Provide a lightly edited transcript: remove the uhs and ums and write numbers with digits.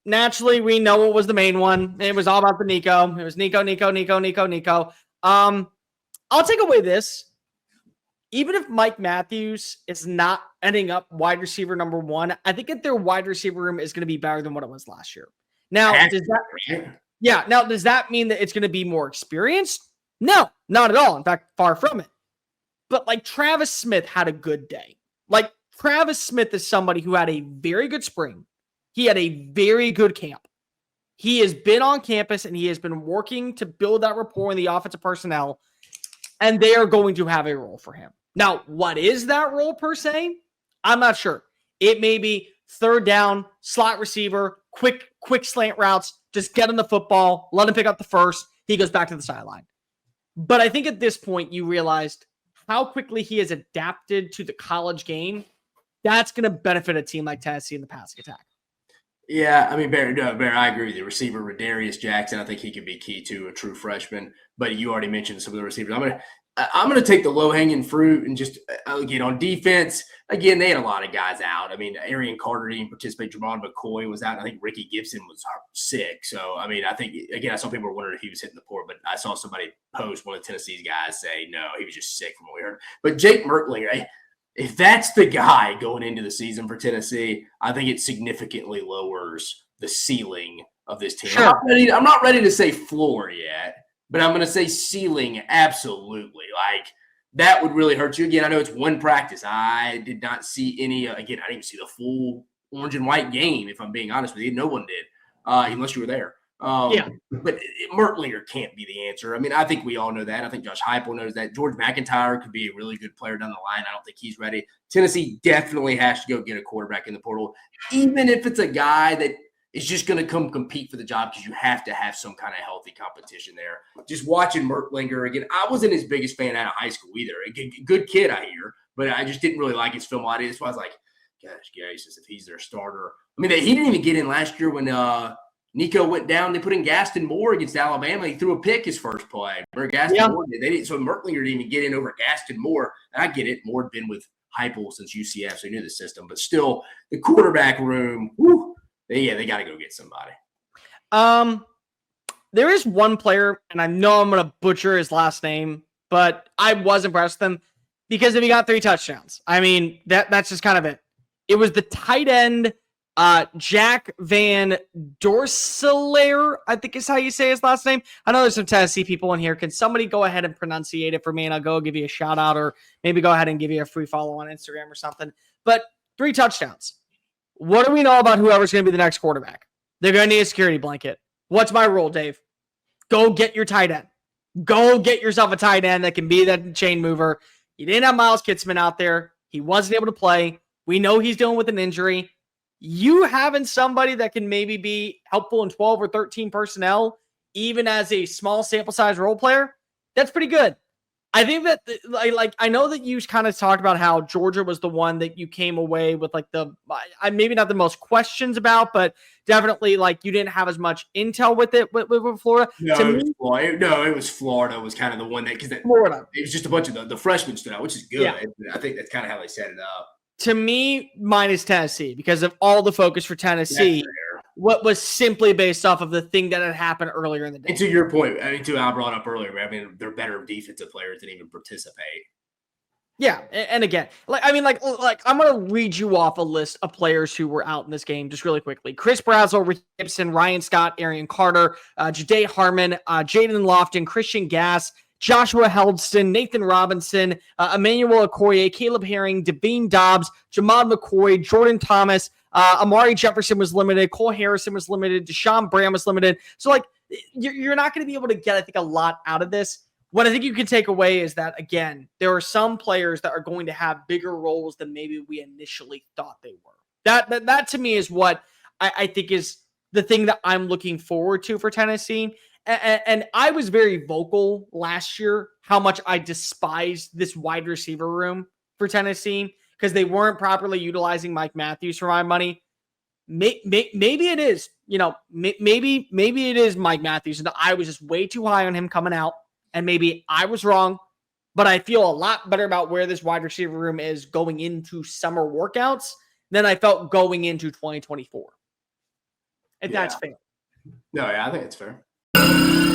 naturally, we know it was the main one. It was all about the Nico. It was Nico. I'll take away this. Even if Mike Matthews is not ending up wide receiver number one, I think that their wide receiver room is going to be better than what it was last year. Now, does that mean that it's going to be more experienced? No, not at all. In fact, far from it. But like Travis Smith had a good day. Like Travis Smith is somebody who had a very good spring. He had a very good camp. He has been on campus and he has been working to build that rapport in the offensive personnel, and they are going to have a role for him. Now, what is that role per se? I'm not sure. It may be third down, slot receiver, quick slant routes, just get him the football, let him pick up the first, he goes back to the sideline. But I think at this point you realized how quickly he has adapted to the college game. That's going to benefit a team like Tennessee in the passing attack. Yeah, I mean, Bear, I agree with you. Receiver Rodarius Jackson, I think he could be key to a true freshman. But you already mentioned some of the receivers. I'm gonna take the low hanging fruit and just again on defense. Again, they had a lot of guys out. I mean, Arian Carter didn't participate. Jamon McCoy was out. I think Ricky Gibson was sick. So I mean, I think again, I saw people were wondering if he was hitting the port, but I saw somebody post, one of Tennessee's guys, say no, he was just sick from what we heard. But Jake Mertlinger, if that's the guy going into the season for Tennessee, I think it significantly lowers the ceiling of this team. Sure. I'm not ready to say floor yet, but I'm going to say ceiling absolutely. Like, that would really hurt you. Again, I know it's one practice. I did not see any – again, I didn't even see the full orange and white game, if I'm being honest with you. No one did, unless you were there. But Mertlinger can't be the answer. I mean, I think we all know that. I think Josh Heupel knows that. George McIntyre could be a really good player down the line. I don't think he's ready. Tennessee definitely has to go get a quarterback in the portal, even if it's a guy that is just going to come compete for the job, because you have to have some kind of healthy competition there. Just watching Mertlinger again, I wasn't his biggest fan out of high school either. A good kid, I hear, but I just didn't really like his film idea. That's why I was like, gosh, gracious, if he's their starter. I mean, he didn't even get in last year when Nico went down. They put in Gaston Moore against Alabama. He threw a pick his first play. Or Gaston Moore did. They didn't. So Mertlinger didn't even get in over Gaston Moore. And I get it. Moore had been with Heupel since UCF, so he knew the system. But still, the quarterback room, they got to go get somebody. There is one player, and I know I'm going to butcher his last name, but I was impressed with him because he got 3 touchdowns. I mean, that's just kind of it. It was the tight end, Jack Van Dorselaer, I think is how you say his last name. I know there's some Tennessee people in here. Can somebody go ahead and pronunciate it for me, and I'll go give you a shout out, or maybe go ahead and give you a free follow on Instagram or something. But 3 touchdowns. What do we know about whoever's going to be the next quarterback? They're going to need a security blanket. What's my rule, Dave? Go get your tight end. Go get yourself a tight end that can be that chain mover. You didn't have Miles Kitzman out there. He wasn't able to play. We know he's dealing with an injury. You having somebody that can maybe be helpful in 12 or 13 personnel, even as a small sample size role player, that's pretty good. I think that, I know that you kind of talked about how Georgia was the one that you came away with, like, maybe not the most questions about, but definitely, like, you didn't have as much intel with it with Florida. It was Florida was kind of the one that, because Florida, it was just a bunch of the freshmen stood out, which is good. Yeah. I think that's kind of how they set it up. To me, mine is Tennessee, because of all the focus for Tennessee. What was simply based off of the thing that had happened earlier in the day. And to your point, I mean, Al brought up earlier, I mean, they're better defensive players than even participate. Yeah, and again, I'm going to read you off a list of players who were out in this game just really quickly. Chris Brazel, Rick Gibson, Ryan Scott, Arian Carter, Jade Harmon, Jaden Lofton, Christian Gass, Joshua Heldston, Nathan Robinson, Emmanuel Okoye, Caleb Herring, Devine Dobbs, Jamad McCoy, Jordan Thomas, Amari Jefferson was limited, Cole Harrison was limited, Deshaun Brand was limited. So, you're not going to be able to get, I think, a lot out of this. What I think you can take away is that, again, there are some players that are going to have bigger roles than maybe we initially thought they were. That to me is what I think is the thing that I'm looking forward to for Tennessee. And I was very vocal last year how much I despised this wide receiver room for Tennessee because they weren't properly utilizing Mike Matthews for my money. Maybe it is, maybe it is Mike Matthews, and I was just way too high on him coming out, and maybe I was wrong. But I feel a lot better about where this wide receiver room is going into summer workouts than I felt going into 2024. if that's fair. No, yeah, I think it's fair.